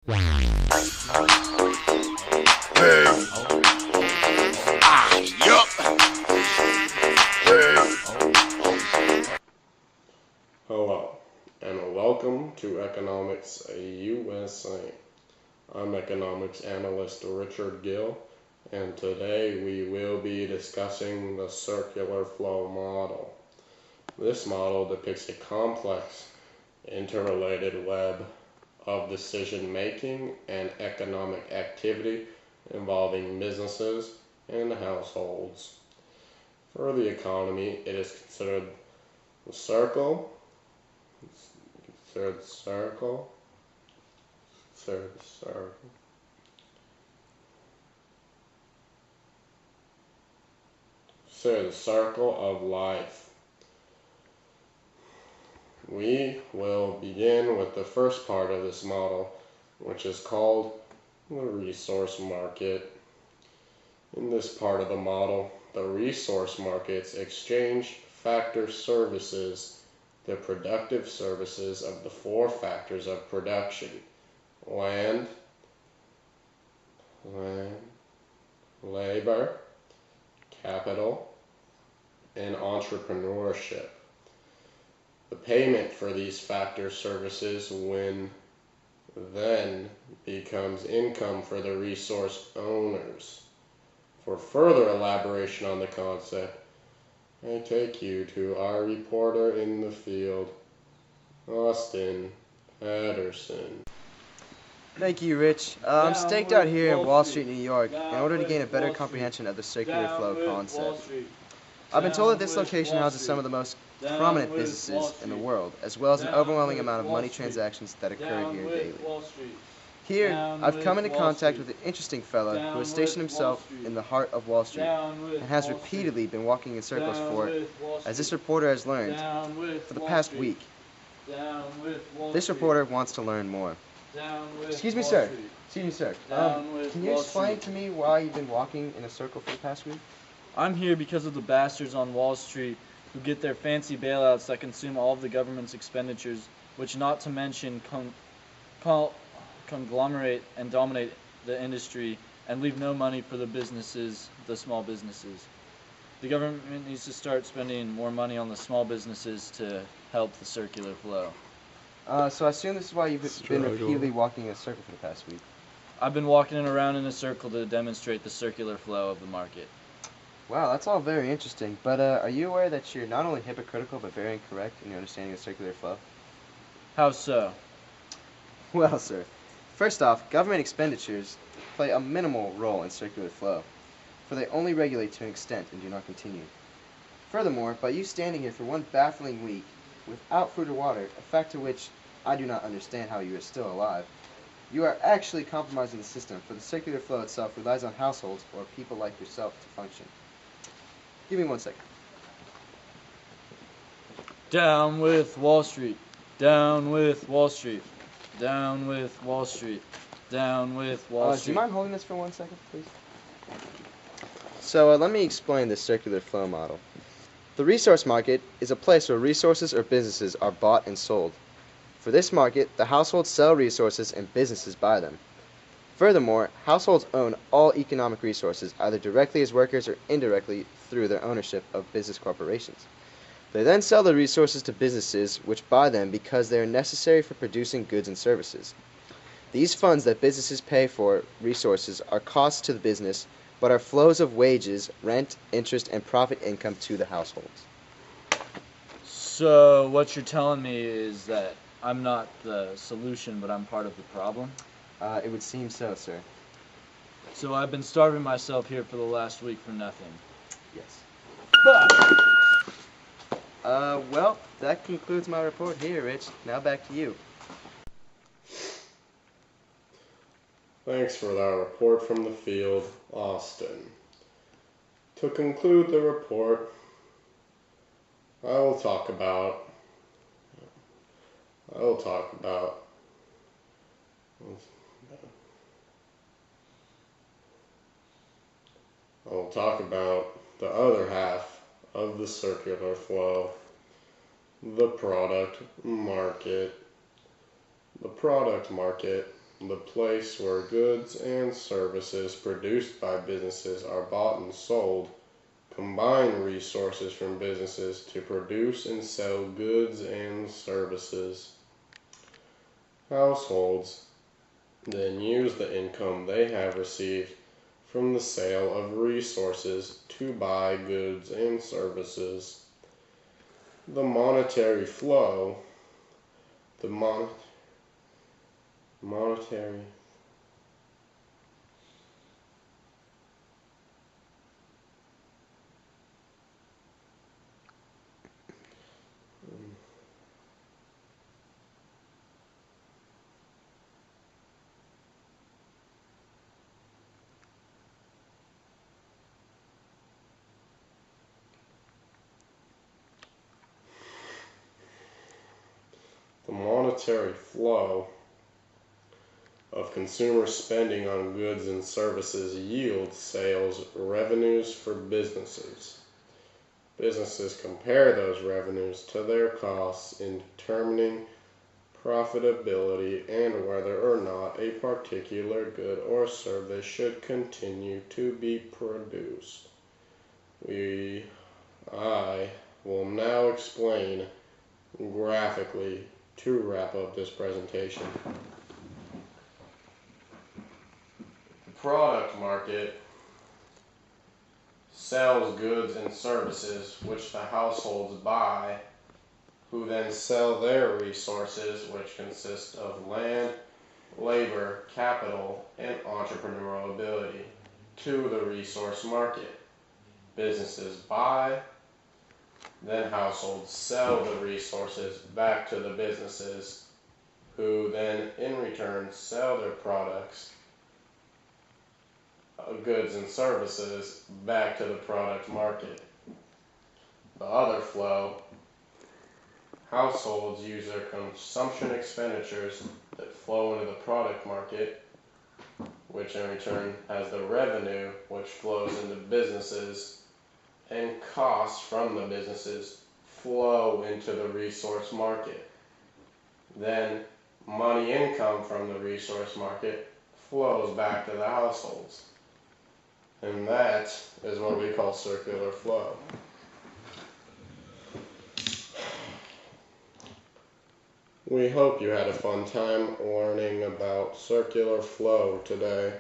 Hello, and welcome to Economics USA. I'm economics analyst Richard Gill, and today we will be discussing the circular flow model. This model depicts a complex, interrelated web of decision-making and economic activity involving businesses and households. For the economy, it is considered the circle, third circle, the circle of life. We will begin with the first part of this model, which is called the resource market. In this part of the model, the resource markets exchange factor services, the productive services of the four factors of production: land, labor, capital, and entrepreneurship. The payment for these factor services then becomes income for the resource owners. For further elaboration on the concept, I take you to our reporter in the field, Austin Patterson. Thank you, Rich. I'm staked out here in Wall Street, New York, in order to gain a better comprehension of the circular flow concept. I've been told that this location houses some of the most prominent businesses in the world, as well as an overwhelming amount of money transactions that occur here daily. Here, I've come into contact with an interesting fellow who has stationed himself in the heart of Wall Street and has repeatedly been walking in circles for, as this reporter has learned, for the past week. This reporter wants to learn more. Excuse me, sir. Can you explain to me why you've been walking in a circle for the past week? I'm here because of the bastards on Wall Street who get their fancy bailouts that consume all of the government's expenditures, which, not to mention, conglomerate and dominate the industry and leave no money for the businesses, the small businesses. The government needs to start spending more money on the small businesses to help the circular flow. So I assume this is why you've been repeatedly walking in a circle for the past week. I've been walking around in a circle to demonstrate the circular flow of the market. Wow, that's all very interesting, but are you aware that you're not only hypocritical but very incorrect in your understanding of circular flow? How so? Well, sir, first off, government expenditures play a minimal role in circular flow, for they only regulate to an extent and do not continue. Furthermore, by you standing here for one baffling week without food or water, a fact to which I do not understand how you are still alive, you are actually compromising the system, for the circular flow itself relies on households or people like yourself to function. Give me 1 second. Down with Wall Street. Down with Wall Street. Down with Wall Street. Down with Wall Street. Do you mind holding this for 1 second, please? So let me explain the circular flow model. The resource market is a place where resources or businesses are bought and sold. For this market, the households sell resources and businesses buy them. Furthermore, households own all economic resources, either directly as workers or indirectly through their ownership of business corporations. They then sell the resources to businesses, which buy them because they are necessary for producing goods and services. These funds that businesses pay for resources are costs to the business, but are flows of wages, rent, interest, and profit income to the households. So what you're telling me is that I'm not the solution, but I'm part of the problem? It would seem so, sir. So I've been starving myself here for the last week for nothing. Yes. Well, that concludes my report here, Rich. Now back to you. Thanks for that report from the field, Austin. To conclude the report, I will talk about the other half of the circular flow, the product market. The product market the place where goods and services produced by businesses are bought and sold. Combine resources from businesses to produce and sell goods and services. Households then use the income they have received from the sale of resources to buy goods and services. The monetary flow, the monetary the monetary flow of consumer spending on goods and services yields sales revenues for businesses. Businesses compare those revenues to their costs in determining profitability and whether or not a particular good or service should continue to be produced. I will now explain graphically to wrap up this presentation. The product market sells goods and services which the households buy, who then sell their resources, which consist of land, labor, capital, and entrepreneurial ability, to the resource market. Businesses buy, then households sell the resources back to the businesses, who then in return sell their products, goods and services back to the product market. The other flow, households use their consumption expenditures that flow into the product market, which in return has the revenue which flows into businesses, and costs from the businesses flow into the resource market. Then money income from the resource market flows back to the households. And that is what we call circular flow. We hope you had a fun time learning about circular flow today.